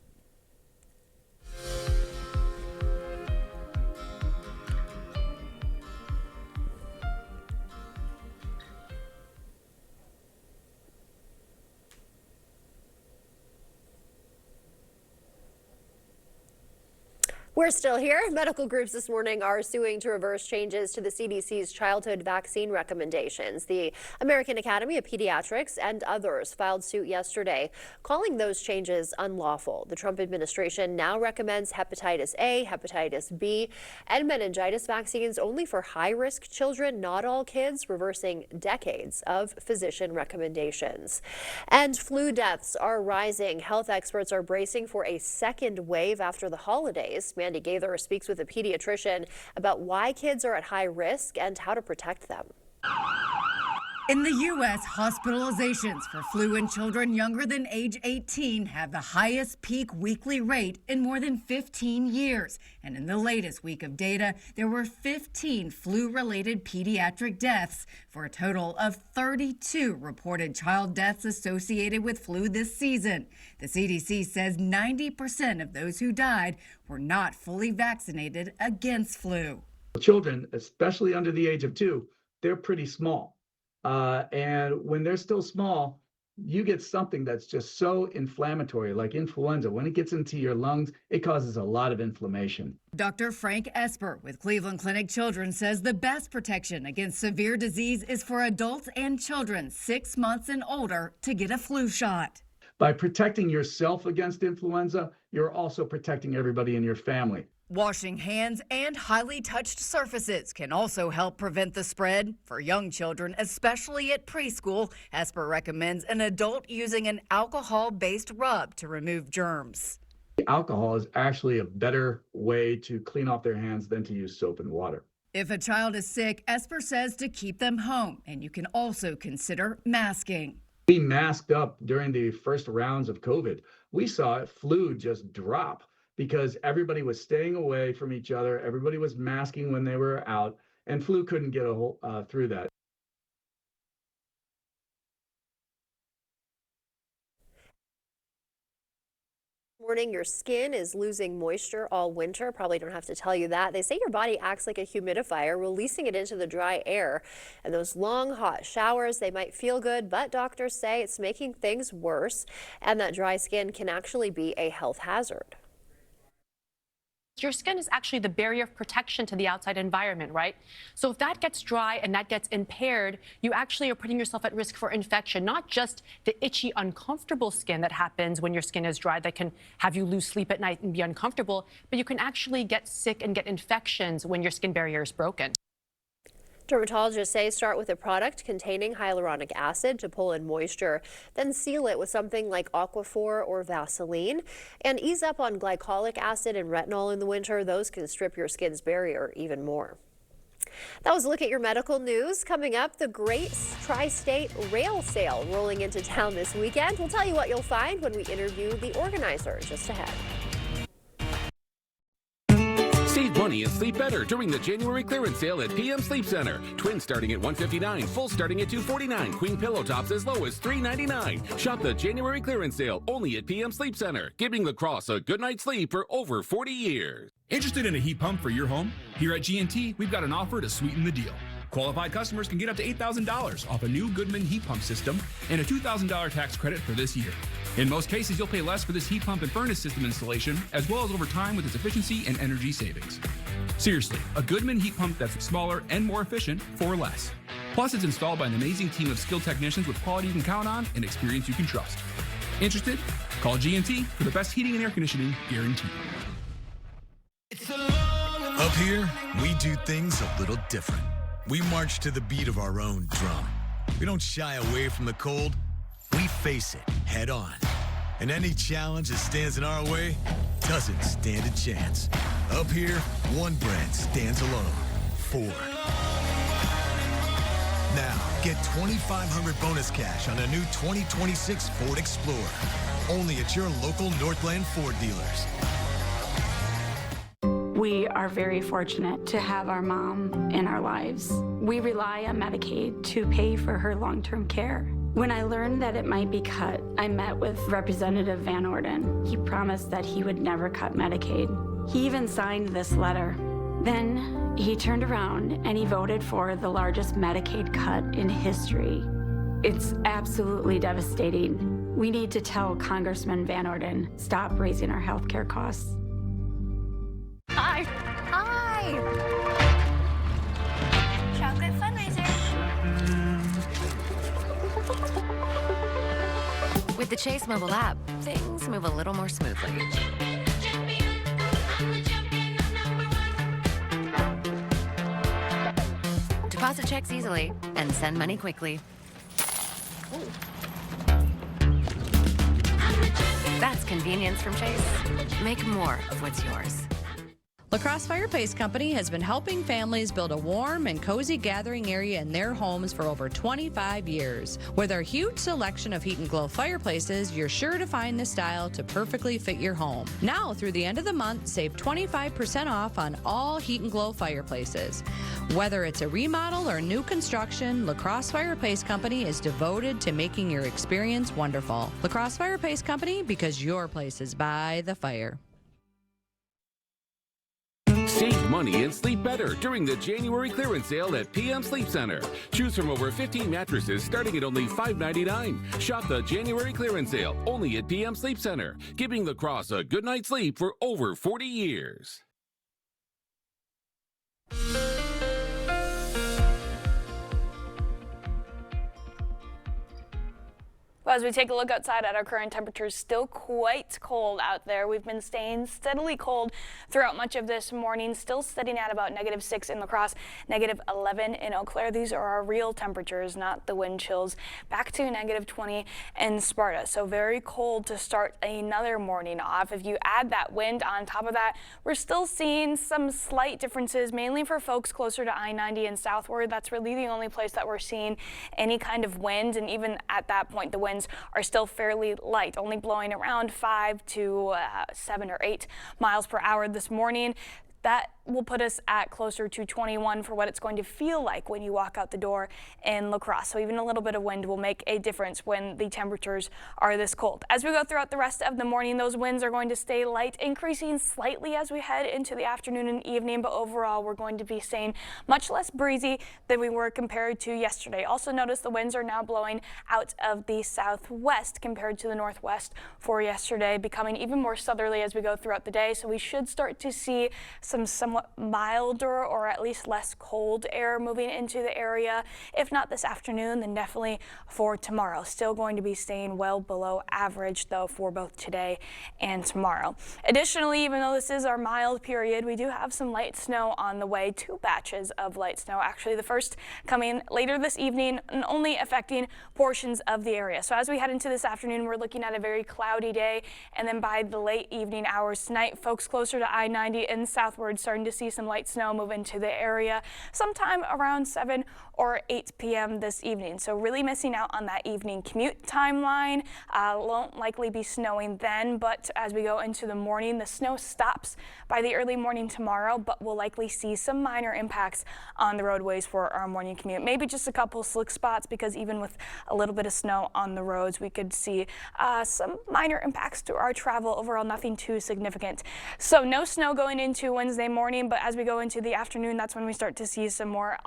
We're still here. Medical groups this morning are suing to reverse changes to the CDC's childhood vaccine recommendations. The American Academy of Pediatrics and others filed suit yesterday, calling those changes unlawful. The Trump administration now recommends hepatitis A, hepatitis B, and meningitis vaccines only for high-risk children, not all kids, reversing decades of physician recommendations. And flu deaths are rising. Health experts are bracing for a second wave after the holidays. Mandy Gaither speaks with a pediatrician about why kids are at high risk and how to protect them. In the U.S., hospitalizations for flu in children younger than age 18 have the highest peak weekly rate in more than 15 years. And in the latest week of data, there were 15 flu-related pediatric deaths for a total of 32 reported child deaths associated with flu this season. The CDC says 90% of those who died were not fully vaccinated against flu. Children, especially under the age of 2, they're pretty small. And when they're still small, you get something that's just so inflammatory, like influenza. When it gets into your lungs, it causes a lot of inflammation. Dr. Frank Esper with Cleveland Clinic Children says the best protection against severe disease is for adults and children 6 months and older to get a flu shot. By protecting yourself against influenza, you're also protecting everybody in your family. Washing hands and highly touched surfaces can also help prevent the spread. For young children, especially at preschool, Esper recommends an adult using an alcohol-based rub to remove germs. Alcohol is actually a better way to clean off their hands than to use soap and water. If a child is sick, Esper says to keep them home, and you can also consider masking. We masked up during the first rounds of COVID. We saw flu just drop, because everybody was staying away from each other, everybody was masking when they were out, and flu couldn't get through that. Morning, your skin is losing moisture all winter. Probably don't have to tell you that. They say your body acts like a humidifier, releasing it into the dry air. And those long, hot showers, they might feel good, but doctors say it's making things worse, and that dry skin can actually be a health hazard. Your skin is actually the barrier of protection to the outside environment, right? So if that gets dry and that gets impaired, you actually are putting yourself at risk for infection, not just the itchy, uncomfortable skin that happens when your skin is dry that can have you lose sleep at night and be uncomfortable, but you can actually get sick and get infections when your skin barrier is broken. Dermatologists say start with a product containing hyaluronic acid to pull in moisture, then seal it with something like Aquaphor or Vaseline, and ease up on glycolic acid and retinol in the winter. Those can strip your skin's barrier even more. That was a look at your medical news. Coming up, the Great Tri-State Rail Sale rolling into town this weekend. We'll tell you what you'll find when we interview the organizer just ahead. Save money and sleep better during the January clearance sale at PM Sleep Center. Twins starting at $159, full starting at $249, queen pillow tops as low as $399. Shop the January clearance sale only at PM Sleep Center, giving La Crosse a good night's sleep for over 40 years. Interested in a heat pump for your home? Here at G&T, we've got an offer to sweeten the deal. Qualified customers can get up to $8,000 off a new Goodman heat pump system and a $2,000 tax credit for this year. In most cases, you'll pay less for this heat pump and furnace system installation, as well as over time with its efficiency and energy savings. Seriously, a Goodman heat pump that's smaller and more efficient for less. Plus, it's installed by an amazing team of skilled technicians with quality you can count on and experience you can trust. Interested? Call G&T for the best heating and air conditioning guaranteed. Up here, we do things a little different. We march to the beat of our own drum. We don't shy away from the cold. We face it head on. And any challenge that stands in our way doesn't stand a chance. Up here, one brand stands alone. Ford. Now, get $2,500 bonus cash on a new 2026 Ford Explorer. Only at your local Northland Ford dealers. We are very fortunate to have our mom in our lives. We rely on Medicaid to pay for her long-term care. When I learned that it might be cut, I met with Representative Van Orden. He promised that he would never cut Medicaid. He even signed this letter. Then he turned around and he voted for the largest Medicaid cut in history. It's absolutely devastating. We need to tell Congressman Van Orden, stop raising our health care costs. Hi. Chocolate fundraiser. With the Chase mobile app, things move a little more smoothly. Deposit checks easily and send money quickly. That's convenience from Chase. Make more of what's yours. La Crosse Fire Place Company has been helping families build a warm and cozy gathering area in their homes for over 25 years. With our huge selection of Heat and Glow fireplaces, you're sure to find the style to perfectly fit your home. Now, through the end of the month, save 25% off on all Heat and Glow fireplaces. Whether it's a remodel or new construction, La Crosse Fireplace Company is devoted to making your experience wonderful. La Crosse Fireplace Company, because your place is by the fire. Save money and sleep better during the January clearance sale at PM Sleep Center. Choose from over 15 mattresses starting at only $5.99. Shop the January clearance sale only at PM Sleep Center, giving La Crosse a good night's sleep for over 40 years. Well, as we take a look outside at our current temperatures, still quite cold out there. We've been staying steadily cold throughout much of this morning, still sitting at about -6 in La Crosse, -11 in Eau Claire. These are our real temperatures, not the wind chills. Back to -20 in Sparta. So very cold to start another morning off. If you add that wind on top of that, we're still seeing some slight differences, mainly for folks closer to I-90 and southward. That's really the only place that we're seeing any kind of wind. And even at that point, the winds are still fairly light, only blowing around 5 to 7 or 8 miles per hour this morning. That will put us at closer to 21 for what it's going to feel like when you walk out the door in La Crosse. So even a little bit of wind will make a difference when the temperatures are this cold. As we go throughout the rest of the morning, those winds are going to stay light, increasing slightly as we head into the afternoon and evening, but overall we're going to be staying much less breezy than we were compared to yesterday. Also notice the winds are now blowing out of the southwest compared to the northwest for yesterday, becoming even more southerly as we go throughout the day. So we should start to see some somewhat milder or at least less cold air moving into the area. If not this afternoon, then definitely for tomorrow. Still going to be staying well below average though for both today and tomorrow. Additionally, even though this is our mild period, we do have some light snow on the way. 2 batches of light snow. Actually, the first coming later this evening and only affecting portions of the area. So as we head into this afternoon, we're looking at a very cloudy day, and then by the late evening hours tonight, folks closer to I-90 and southward starting to see some light snow move into the area sometime around 7 or 8 p.m. this evening. So really missing out on that evening commute timeline. Won't likely be snowing then, but as we go into the morning, the snow stops by the early morning tomorrow, but we'll likely see some minor impacts on the roadways for our morning commute. Maybe just a couple slick spots, because even with a little bit of snow on the roads, we could see some minor impacts to our travel. Overall, nothing too significant. So no snow going into Wednesday morning, but as we go into the afternoon, that's when we start to see some more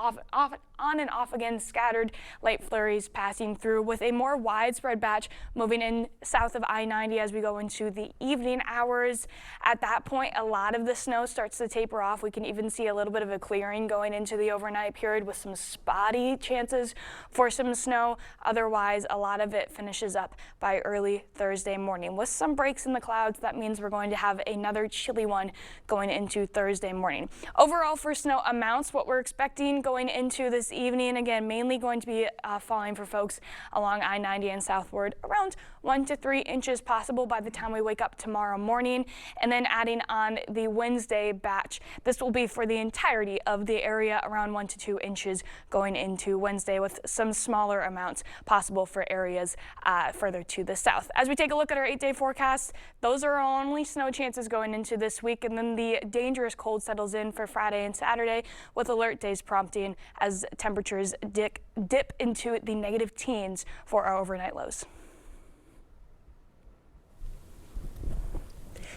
on and off again scattered light flurries passing through, with a more widespread batch moving in south of I-90 as we go into the evening hours. At that point, a lot of the snow starts to taper off. We can even see a little bit of a clearing going into the overnight period with some spotty chances for some snow. Otherwise, a lot of it finishes up by early Thursday morning. With some breaks in the clouds, that means we're going to have another chilly one going into Thursday morning. Overall, for snow amounts, what we're expecting going into this evening, again, mainly going to be falling for folks along I-90 and southward, around 1 to 3 inches possible by the time we wake up tomorrow morning. And then adding on the Wednesday batch, this will be for the entirety of the area, around 1 to 2 inches going into Wednesday, with some smaller amounts possible for areas further to the south. As we take a look at our 8-day forecast, those are our only snow chances going into this week, and then the dangerous cold settles in for Friday and Saturday, with alert days prompting as temperatures dip into the negative teens for our overnight lows.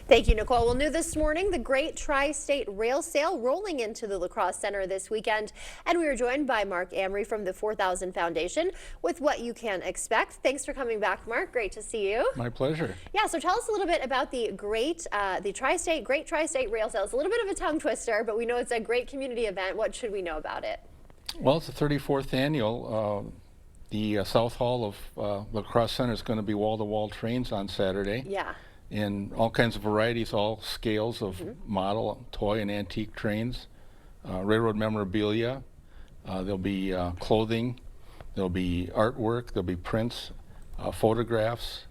Thank you, Nicole. Well, new this morning, the Great Tri-State Rail Sale rolling into the La Crosse Center this weekend. And we are joined by Mark Amory from the 4000 Foundation with what you can expect. Thanks for coming back, Mark. Great to see you. My pleasure. Yeah, so tell us a little bit about the Great Tri-State Rail Sale. It's a little bit of a tongue twister, but we know it's a great community event. What should we know about it? Well, it's the 34th annual. The South Hall of La Crosse Center is going to be wall-to-wall trains on Saturday. Yeah. In all kinds of varieties, all scales of model, toy, and antique trains, railroad memorabilia. There'll be clothing, there'll be artwork, there'll be prints, photographs,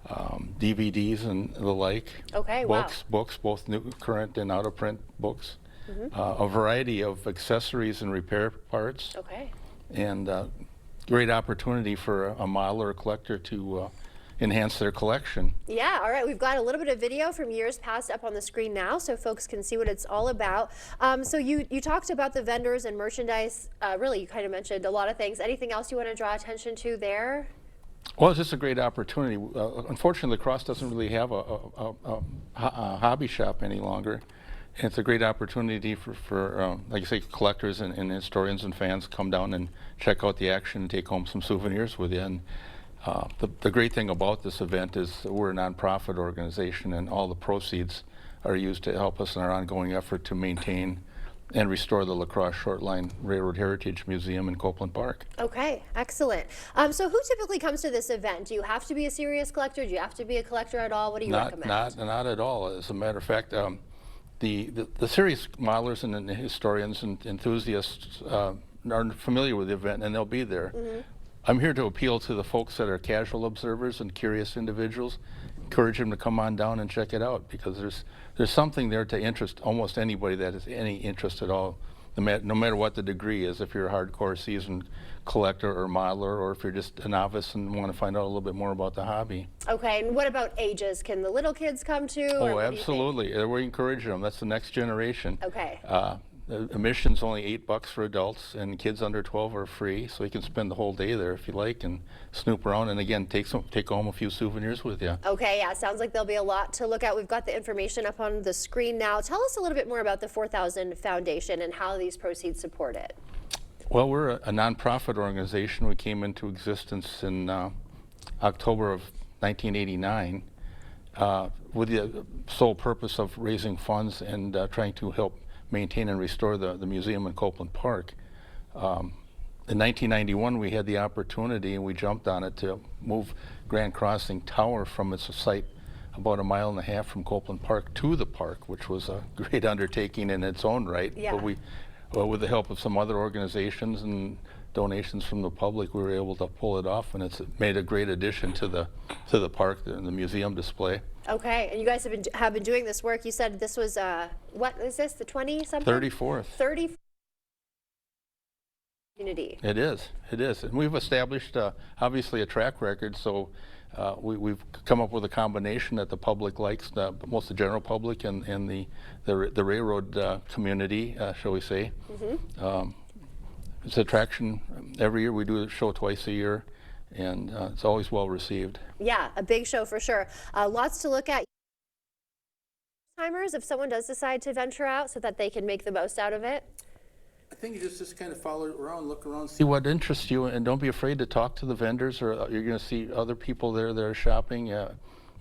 DVDs and the like. Okay, books, both new, current and out-of-print books. A variety of accessories and repair parts. Okay. And great opportunity for a modeler or collector to enhance their collection. Yeah, all right, we've got a little bit of video from years past up on the screen now so folks can see what it's all about. So you talked about the vendors and merchandise. Really, you kind of mentioned a lot of things. Anything else you want to draw attention to there? Well, it's just a great opportunity. Unfortunately, La Crosse doesn't really have a hobby shop any longer. And it's a great opportunity for like I say, collectors and historians and fans come down and check out the action and take home some souvenirs with you. And the great thing about this event is we're a nonprofit organization, and all the proceeds are used to help us in our ongoing effort to maintain and restore the La Crosse Short Line Railroad Heritage Museum in Copeland Park. Okay, excellent. So who typically comes to this event? Do you have to be a serious collector? Do you have to be a collector at all? What do you recommend? Not at all. As a matter of fact, the serious modelers and the historians and enthusiasts are familiar with the event, and they'll be there. I'm here to appeal to the folks that are casual observers and curious individuals, encourage them to come on down and check it out, because there's something there to interest almost anybody that has any interest at all, no matter what the degree is, if you're a hardcore seasoned collector or modeler, or if you're just a novice and want to find out a little bit more about the hobby. Okay, and what about ages? Can the little kids come too? Oh, absolutely. We encourage them. That's the next generation. Okay. Admission's only $8 for adults, and kids under 12 are free, so you can spend the whole day there if you like and snoop around, and again, take home a few souvenirs with you. Okay, yeah, sounds like there'll be a lot to look at. We've got the information up on the screen now. Tell us a little bit more about the 4000 Foundation and how these proceeds support it. Well, we're a nonprofit organization. We came into existence in October of 1989 with the sole purpose of raising funds and trying to help maintain and restore the museum in Copeland Park. In 1991, we had the opportunity, and we jumped on it, to move Grand Crossing Tower from its site about 1.5 miles from Copeland Park to the park, which was a great undertaking in its own right. Yeah. But with the help of some other organizations and donations from the public, we were able to pull it off, and it's made a great addition to the park and the museum display. Okay, and you guys have been doing this work. You said this was what is this, the 20-something? 34th. 30th community. It is, and we've established obviously a track record. So we've come up with a combination that the public likes, most the general public and the railroad community, shall we say. It's an attraction every year. We do a show twice a year, and it's always well received. Yeah, a big show for sure. Lots to look at. Timers, if someone does decide to venture out, so that they can make the most out of it. I think you just kind of follow around, look around, see what interests you, and don't be afraid to talk to the vendors, or you're going to see other people there that are shopping.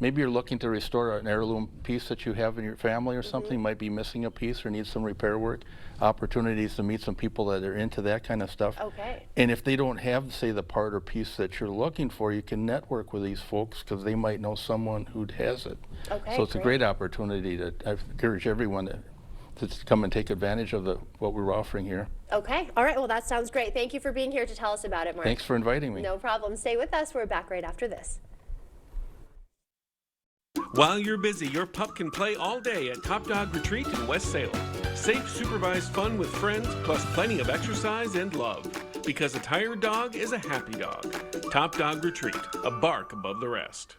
Maybe you're looking to restore an heirloom piece that you have in your family or something. You might be missing a piece or need some repair work. Opportunities to meet some people that are into that kind of stuff. Okay. And if they don't have, say, the part or piece that you're looking for, you can network with these folks, because they might know someone who has it. Okay, so it's a great opportunity. I encourage everyone to come and take advantage of what we're offering here. Okay, all right, well, that sounds great. Thank you for being here to tell us about it, Mark. Thanks for inviting me. No problem. Stay with us. We're back right after this. While you're busy, your pup can play all day at Top Dog Retreat in West Salem. Safe, supervised fun with friends, plus plenty of exercise and love. Because a tired dog is a happy dog. Top Dog Retreat, a bark above the rest.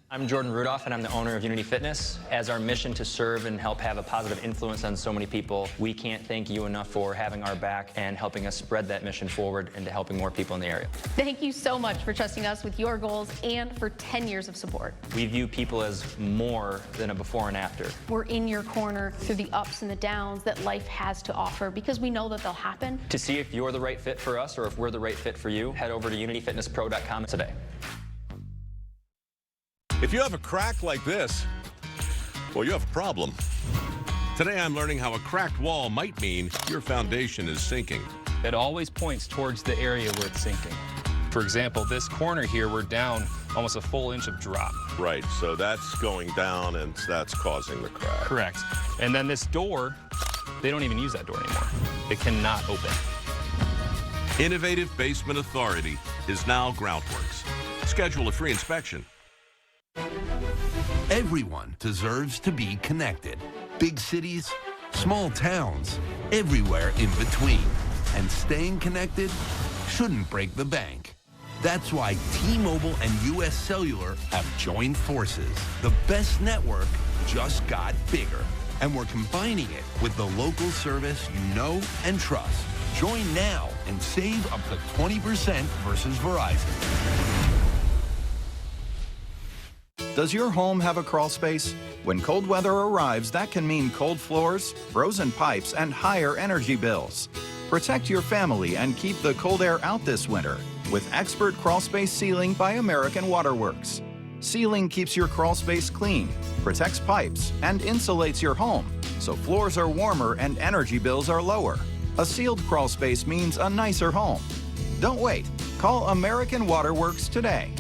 I'm Jordan Rudolph, and I'm the owner of Unity Fitness. As our mission to serve and help have a positive influence on so many people, we can't thank you enough for having our back and helping us spread that mission forward into helping more people in the area. Thank you so much for trusting us with your goals and for 10 years of support. We view people as more than a before and after. We're in your corner through the ups and the downs that life has to offer because we know that they'll happen. To see if you're the right fit for us or if we're the right fit for you, head over to unityfitnesspro.com today. If you have a crack like this, well, you have a problem. Today I'm learning how a cracked wall might mean your foundation is sinking. It always points towards the area where it's sinking. For example, this corner here, we're down almost a full inch of drop. Right, so that's going down and that's causing the crack. Correct. And then this door, they don't even use that door anymore. It cannot open. Innovative Basement Authority is now Groundworks. Schedule a free inspection. Everyone deserves to be connected. Big cities, small towns, everywhere in between. And staying connected shouldn't break the bank. That's why T-Mobile and US Cellular have joined forces. The best network just got bigger. And we're combining it with the local service you know and trust. Join now and save up to 20% versus Verizon. Does your home have a crawl space? When cold weather arrives, that can mean cold floors, frozen pipes, and higher energy bills. Protect your family and keep the cold air out this winter with Expert Crawl Space Sealing by American Waterworks. Sealing keeps your crawl space clean, protects pipes, and insulates your home, so floors are warmer and energy bills are lower. A sealed crawl space means a nicer home. Don't wait. Call American Waterworks today.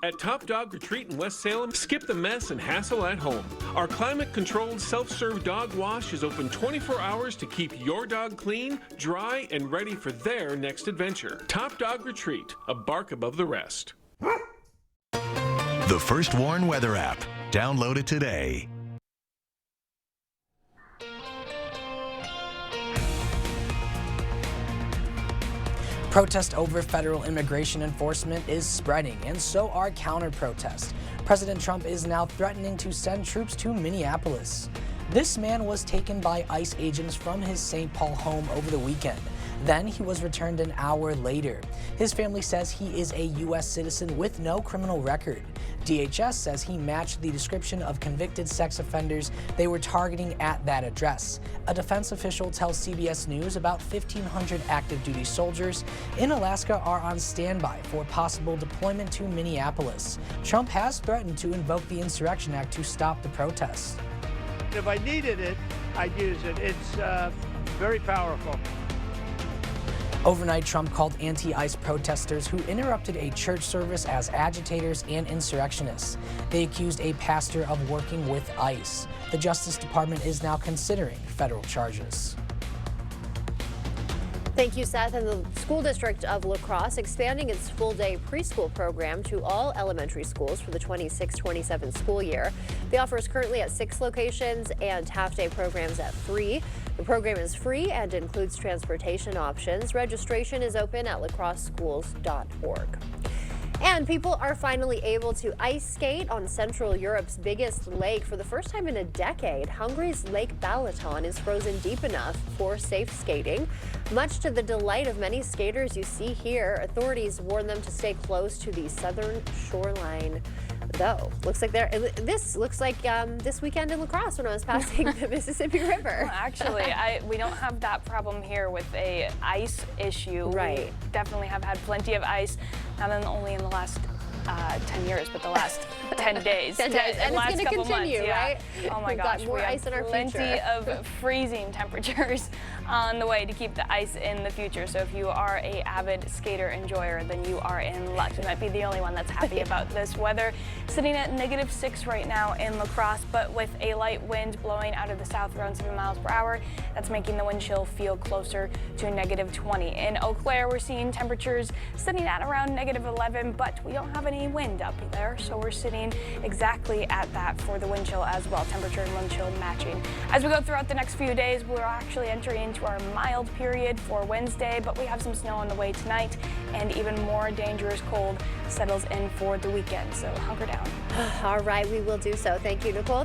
At Top Dog Retreat in West Salem, skip the mess and hassle at home. Our climate-controlled self-serve dog wash is open 24 hours to keep your dog clean, dry, and ready for their next adventure. Top Dog Retreat, a bark above the rest. The First Warn Weather app. Download it today. Protest over federal immigration enforcement is spreading, and so are counter-protests. President Trump is now threatening to send troops to Minneapolis. This man was taken by ICE agents from his St. Paul home over the weekend. Then he was returned an hour later. His family says he is a U.S. citizen with no criminal record. DHS says he matched the description of convicted sex offenders they were targeting at that address. A defense official tells CBS News about 1,500 active duty soldiers in Alaska are on standby for possible deployment to Minneapolis. Trump has threatened to invoke the Insurrection Act to stop the protests. If I needed it, I'd use it. It's very powerful. Overnight, Trump called anti-ICE protesters who interrupted a church service as agitators and insurrectionists. They accused a pastor of working with ICE. The Justice Department is now considering federal charges. Thank you, Seth. And the School District of La Crosse expanding its full-day preschool program to all elementary schools for the 26-27 school year. The offer is currently at 6 locations and half-day programs at 3. The program is free and includes transportation options. Registration is open at lacrosseschools.org. And people are finally able to ice skate on Central Europe's biggest lake for the first time in a decade. Hungary's Lake Balaton is frozen deep enough for safe skating. Much to the delight of many skaters you see here, authorities warn them to stay close to the southern shoreline. Though, this looks like this weekend in La Crosse when I was passing the Mississippi River. Well, actually, we don't have that problem here with a ice issue. Right. We definitely have had plenty of ice, not only in the last 10 years, but the last 10 days. 10 days. And last it's going to continue, months, right? Oh my We've gosh, got more we ice have in our plenty future. of freezing temperatures on the way to keep the ice in the future. So if you are a avid skater enjoyer, then you are in luck. You might be the only one that's happy about this weather. Sitting at -6 right now in La Crosse, but with a light wind blowing out of the south around 7 miles per hour, that's making the wind chill feel closer to -20. In Eau Claire, we're seeing temperatures sitting at around -11, but we don't have any wind up there, so we're sitting exactly at that for the wind chill as well, temperature and wind chill matching. As we go throughout the next few days, we're actually entering into our mild period for Wednesday, but we have some snow on the way tonight, and even more dangerous cold settles in for the weekend, so hunker down. All right, we will do so. Thank you, Nicole.